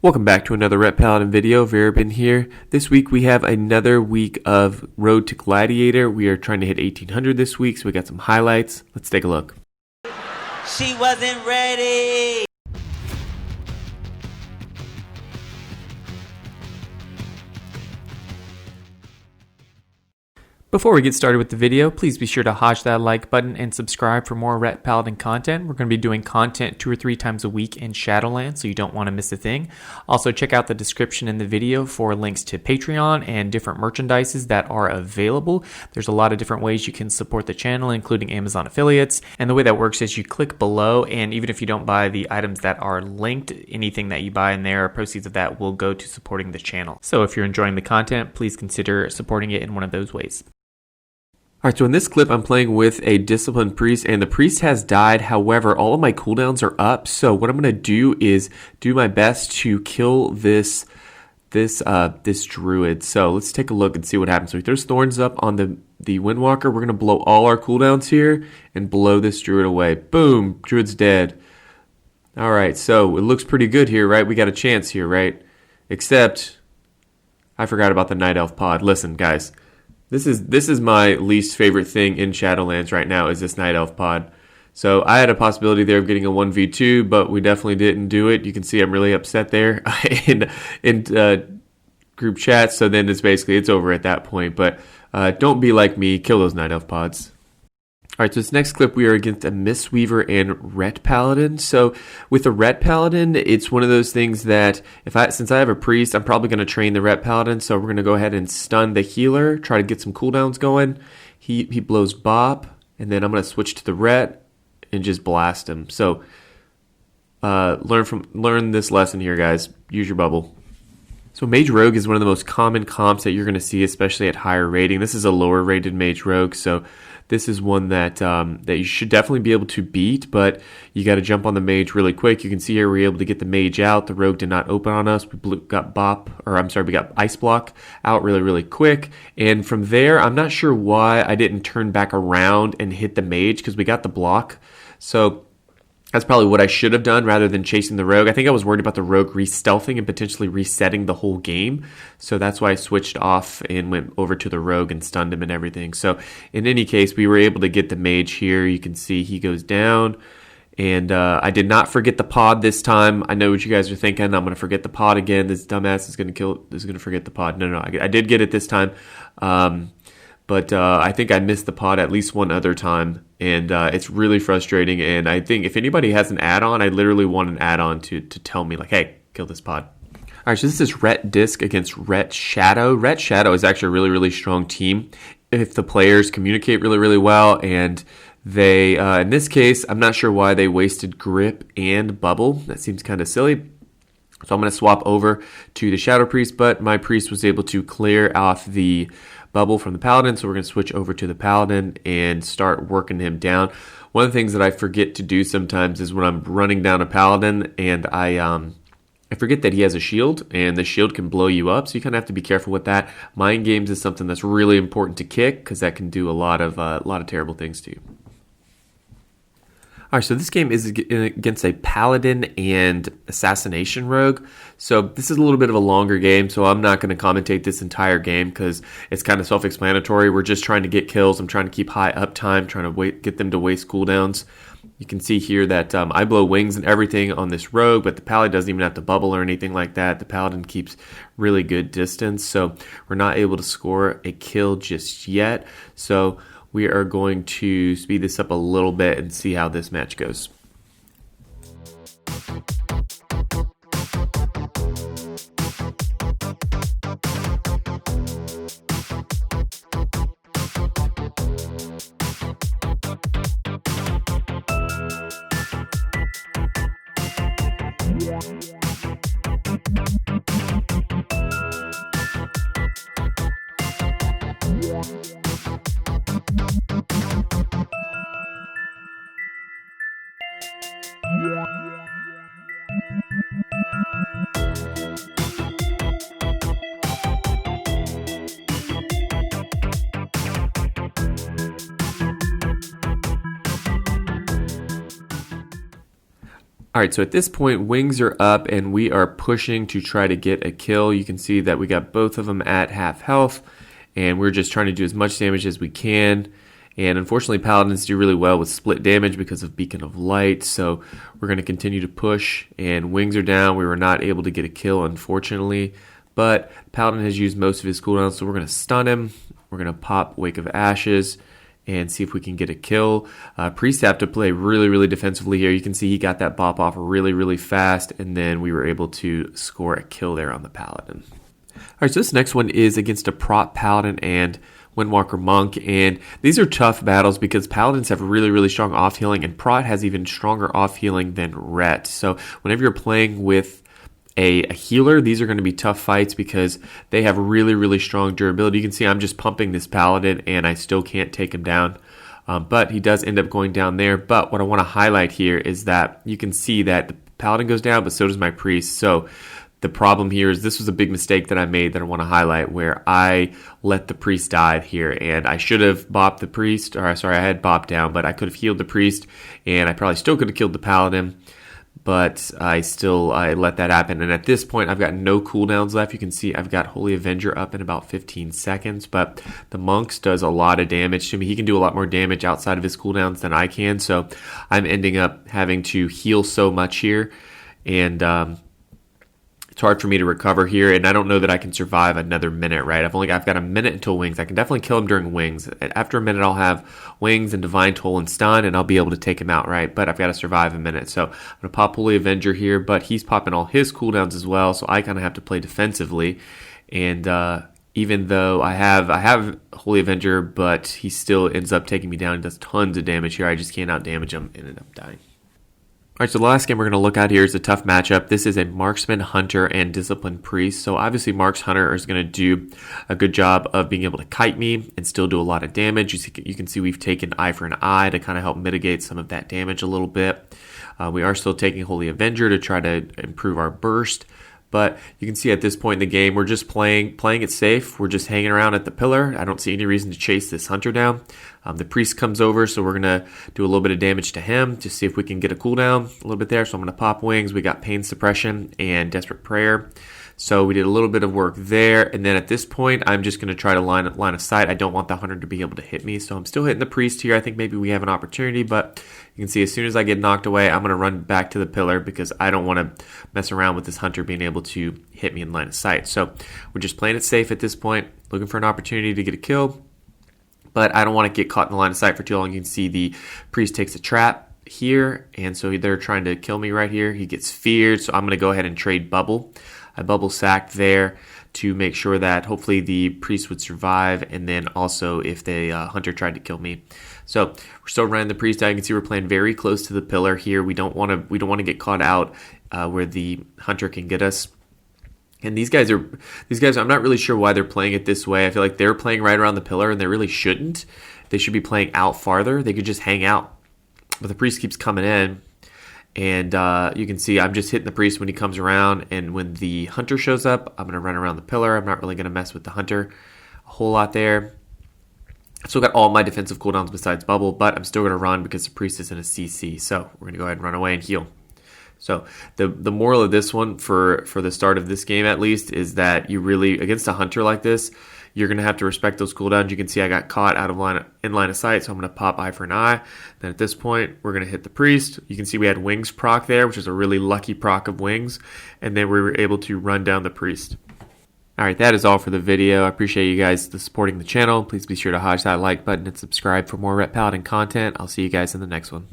Welcome back to another Ret Paladin video. Verabin here. This week we have another week of Road to Gladiator. We are trying to hit 1800 this week, so we got some highlights. Let's take a look. She wasn't ready. Before we get started with the video, please be sure to hash that like button and subscribe for more Ret Paladin content. We're going to be doing content 2 or 3 times a week in Shadowlands, so you don't want to miss a thing. Also, check out the description in the video for links to Patreon and different merchandises that are available. There's a lot of different ways you can support the channel, including Amazon affiliates. And the way that works is you click below, and even if you don't buy the items that are linked, anything that you buy in there, proceeds of that will go to supporting the channel. So if you're enjoying the content, please consider supporting it in one of those ways. Alright, so in this clip I'm playing with a Disciplined Priest, and the Priest has died. However, all of my cooldowns are up, so what I'm going to do is do my best to kill this Druid. So let's take a look and see what happens. So he throws Thorns up on the Windwalker. We're going to blow all our cooldowns here and blow this Druid away. Boom! Druid's dead. Alright, so it looks pretty good here, right? We got a chance here, right? Except, I forgot about the Night Elf pod. Listen, guys. This is my least favorite thing in Shadowlands right now, is this Night Elf pod. So I had a possibility there of getting a 1v2, but we definitely didn't do it. You can see I'm really upset there in group chat. So then it's over at that point. But don't be like me. Kill those Night Elf pods. All right, so this next clip we are against a Mistweaver and Ret Paladin. So with the Ret Paladin, it's one of those things that since I have a priest, I'm probably going to train the Ret Paladin. So we're going to go ahead and stun the healer, try to get some cooldowns going. He blows Bop, and then I'm going to switch to the Ret and just blast him. So learn this lesson here, guys. Use your bubble. So Mage Rogue is one of the most common comps that you're going to see, especially at higher rating. This is a lower rated Mage Rogue, so this is one that you should definitely be able to beat, but you got to jump on the Mage really quick. You can see here we were able to get the Mage out. The Rogue did not open on us. We got Ice Block out really, really quick. And from there, I'm not sure why I didn't turn back around and hit the Mage, because we got the block. So that's probably what I should have done rather than chasing the Rogue. I think I was worried about the Rogue re-stealthing and potentially resetting the whole game. So that's why I switched off and went over to the Rogue and stunned him and everything. So in any case, we were able to get the Mage here. You can see he goes down. And I did not forget the pod this time. I know what you guys are thinking. I'm going to forget the pod again. This dumbass is going to forget the pod. No, I did get it this time. But I think I missed the pod at least one other time, and it's really frustrating. And I think if anybody has an add-on, I literally want an add-on to tell me, like, hey, kill this pod. All right, so this is Ret Disc against Ret Shadow. Ret Shadow is actually a really, really strong team if the players communicate really, really well. And they, in this case, I'm not sure why they wasted Grip and Bubble. That seems kind of silly. So I'm going to swap over to the Shadow Priest, but my Priest was able to clear off the Bubble from the Paladin, so we're going to switch over to the Paladin and start working him down. One of the things that I forget to do sometimes is when I'm running down a Paladin and I forget that he has a shield, and the shield can blow you up, so you kind of have to be careful with that. Mind games is something that's really important to kick, because that can do a lot of terrible things to you. All right, so this game is against a Paladin and Assassination Rogue. So this is a little bit of a longer game, so I'm not going to commentate this entire game because it's kind of self-explanatory. We're just trying to get kills. I'm trying to keep high uptime, trying to get them to waste cooldowns. You can see here that I blow wings and everything on this Rogue, but the Paladin doesn't even have to bubble or anything like that. The Paladin keeps really good distance, so we're not able to score a kill just yet. So we are going to speed this up a little bit and see how this match goes. All right, so at this point, wings are up and we are pushing to try to get a kill. You can see that we got both of them at half health, and we're just trying to do as much damage as we can. And unfortunately, paladins do really well with split damage because of Beacon of Light, so we're going to continue to push, and wings are down. We were not able to get a kill, unfortunately, but paladin has used most of his cooldowns, so we're going to stun him. We're going to pop Wake of Ashes and see if we can get a kill. Priest have to play really, really defensively here. You can see he got that bop off really, really fast, and then we were able to score a kill there on the paladin. All right, so this next one is against a Prot paladin and Windwalker Monk, and these are tough battles because paladins have really, really strong off healing, and Prot has even stronger off healing than Ret. So whenever you're playing with a healer, these are going to be tough fights because they have really, really strong durability. You can see I'm just pumping this paladin and I still can't take him down, but he does end up going down there. But what I want to highlight here is that you can see that the paladin goes down, but so does my priest. So the problem here is this was a big mistake that I made that I want to highlight, where I let the priest die here, and I should have bopped the priest, or sorry, I had bopped down, but I could have healed the priest, and I probably still could have killed the paladin, but I let that happen. And at this point, I've got no cooldowns left. You can see I've got Holy Avenger up in about 15 seconds, but the Monks does a lot of damage to me. He can do a lot more damage outside of his cooldowns than I can, so I'm ending up having to heal so much here, and it's hard for me to recover here, and I don't know that I can survive another minute, right? I've got a minute until wings. I can definitely kill him during wings. After a minute, I'll have wings and Divine Toll and stun, and I'll be able to take him out, right? But I've got to survive a minute. So I'm going to pop Holy Avenger here, but he's popping all his cooldowns as well, so I kind of have to play defensively. And even though I have Holy Avenger, but he still ends up taking me down and does tons of damage here. I just can't out damage him and end up dying. All right, so the last game we're going to look at here is a tough matchup. This is a Marksman, Hunter, and Disciplined Priest. So obviously Marks Hunter is going to do a good job of being able to kite me and still do a lot of damage. You can see we've taken Eye for an Eye to kind of help mitigate some of that damage a little bit. We are still taking Holy Avenger to try to improve our burst. But you can see at this point in the game, we're just playing it safe. We're just hanging around at the pillar. I don't see any reason to chase this hunter down. The priest comes over, so we're going to do a little bit of damage to him to see if we can get a cooldown a little bit there. So I'm going to pop wings. We got Pain Suppression and Desperate Prayer. So we did a little bit of work there. And then at this point, I'm just going to try to line of sight. I don't want the hunter to be able to hit me. So I'm still hitting the priest here. I think maybe we have an opportunity, but you can see as soon as I get knocked away, I'm going to run back to the pillar because I don't want to mess around with this hunter being able to hit me in line of sight. So we're just playing it safe at this point, looking for an opportunity to get a kill, but I don't want to get caught in the line of sight for too long. You can see the priest takes a trap here, and so they're trying to kill me right here. He gets feared, so I'm going to go ahead and trade bubble. I bubble sacked there to make sure that hopefully the priest would survive, and then also if the hunter tried to kill me. So we're still running the priest out. You can see we're playing very close to the pillar here. We don't want to get caught out where the hunter can get us. And these guys, I'm not really sure why they're playing it this way. I feel like they're playing right around the pillar, and they really shouldn't. They should be playing out farther. They could just hang out. But the priest keeps coming in. And you can see I'm just hitting the priest when he comes around, and when the hunter shows up, I'm going to run around the pillar. I'm not really going to mess with the hunter a whole lot there. I've still got all my defensive cooldowns besides bubble, but I'm still going to run because the priest is in a CC. So we're going to go ahead and run away and heal. So the moral of this one, for the start of this game at least, is that you really, against a hunter like this, you're going to have to respect those cooldowns. You can see I got caught in line of sight, so I'm going to pop Eye for an Eye. Then at this point, we're going to hit the priest. You can see we had wings proc there, which is a really lucky proc of wings. And then we were able to run down the priest. All right, that is all for the video. I appreciate you guys supporting the channel. Please be sure to hodge that like button and subscribe for more Ret Paladin content. I'll see you guys in the next one.